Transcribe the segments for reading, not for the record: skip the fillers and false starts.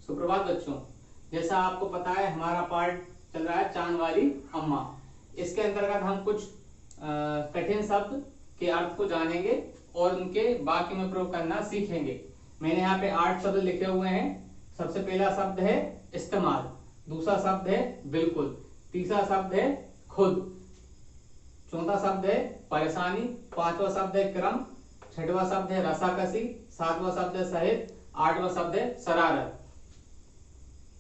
सुप्रभात बच्चों। जैसा आपको पता है हमारा पाठ चल रहा है चांद वाली अम्मा। इसके अंतर्गत हम कुछ कठिन शब्द के अर्थ को जानेंगे और उनके वाक्य में प्रयोग करना सीखेंगे। मैंने यहाँ पे 8 शब्द लिखे हुए हैं। सबसे पहला शब्द है इस्तेमाल, दूसरा शब्द है बिल्कुल, तीसरा शब्द है खुद, चौथा शब्द है परेशानी, पांचवा शब्द है क्रम, छठवां शब्द है रसाकसी, सातवां शब्द है सहित, आठवां शब्द है शरारत।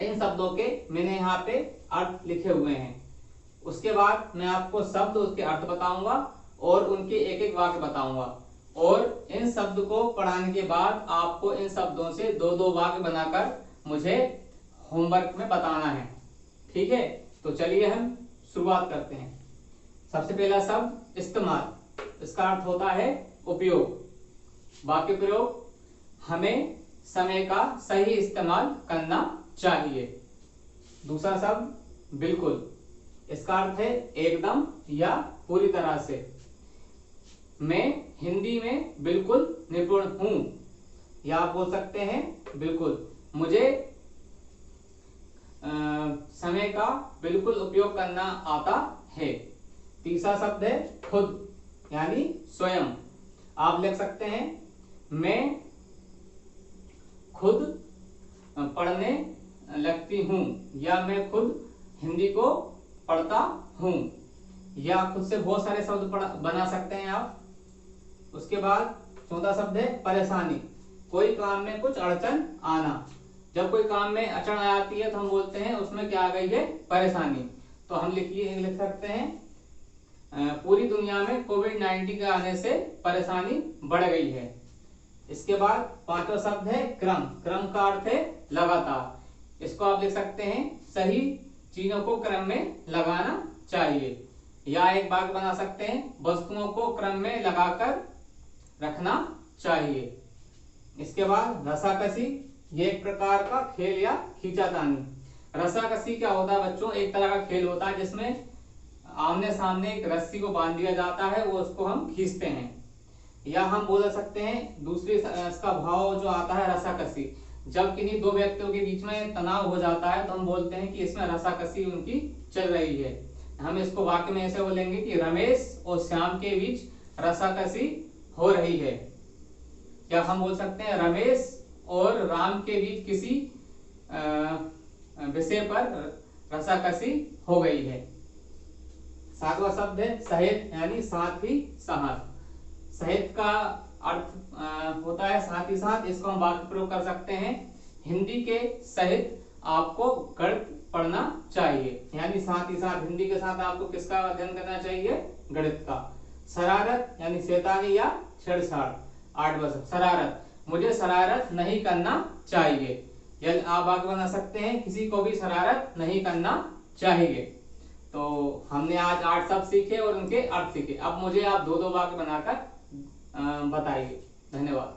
इन शब्दों के मैंने यहाँ पे अर्थ लिखे हुए हैं। उसके बाद मैं आपको शब्द उसके अर्थ बताऊंगा और उनके एक एक वाक्य बताऊंगा और इन शब्द को पढ़ाने के बाद आपको इन शब्दों से दो दो वाक्य बनाकर मुझे होमवर्क में बताना है। ठीक है, तो चलिए हम शुरुआत करते हैं। सबसे पहला शब्द इस्तेमाल। इसका अर्थ होता है उपयोग। वाक्य प्रयोग, हमें समय का सही इस्तेमाल करना चाहिए। दूसरा शब्द बिल्कुल। इसका अर्थ है एकदम या पूरी तरह से। मैं हिंदी में बिल्कुल निपुण हूं, या आप बोल सकते हैं बिल्कुल मुझे समय का बिल्कुल उपयोग करना आता है। तीसरा शब्द है खुद, यानी स्वयं। आप लिख सकते हैं मैं खुद पढ़ने लगती हूँ, या मैं खुद हिंदी को पढ़ता हूँ, या खुद से बहुत सारे शब्द बना सकते हैं आप। उसके बाद चौथा शब्द है परेशानी। कोई काम में कुछ अड़चन आना। जब कोई काम में अड़चन आती है तो हम बोलते हैं उसमें क्या आ गई है, परेशानी। तो हम लिख सकते हैं पूरी दुनिया में कोविड-19 के आने से परेशानी बढ़ गई है। इसके बाद पांचवा शब्द है क्रम। क्रम का अर्थ है लगातार। इसको आप लिख सकते हैं सही चीजों को क्रम में लगाना चाहिए, या एक वाक्य बना सकते हैं वस्तुओं को क्रम में लगाकर रखना चाहिए। इसके बाद रसाकसी, ये एक प्रकार का खेल या खींचातानी। रसाकसी क्या होता है बच्चों, एक तरह का खेल होता है जिसमें आमने सामने एक रस्सी को बांध दिया जाता है, वो उसको हम खींचते हैं। या हम बोल सकते हैं दूसरी इसका भाव जो आता है रसाकसी। जब किन्हीं दो व्यक्तियों के बीच में तनाव हो जाता है तो हम बोलते हैं कि इसमें रसाकसी उनकी चल रही है। हम इसको वाक्य में ऐसे बोलेंगे कि रमेश और श्याम के बीच रसाकसी हो रही है। या हम बोल सकते हैं रमेश और राम के बीच किसी विषय पर रसाकसी हो गई है। सातवां शब्द है सहित, यानी साथ ही साथ। सहित का अर्थ होता है साथ ही साथ। इसको हम वाक्य प्रयोग कर सकते हैं हिंदी के सहित आपको गणित पढ़ना चाहिए, यानी साथ ही साथ हिंदी के साथ आपको किसका अध्ययन करना चाहिए, गणित का। शरारत यानी शैतानी या छेड़छाड़। 8वां शब्द शरारत। मुझे शरारत नहीं करना चाहिए, या आप वाक्य बना सकते हैं किसी को भी शरारत नहीं करना चाहिए। तो हमने आज 8 शब्द सीखे और उनके अर्थ सीखे। अब मुझे आप दो दो वाक्य बनाकर बताइए। धन्यवाद।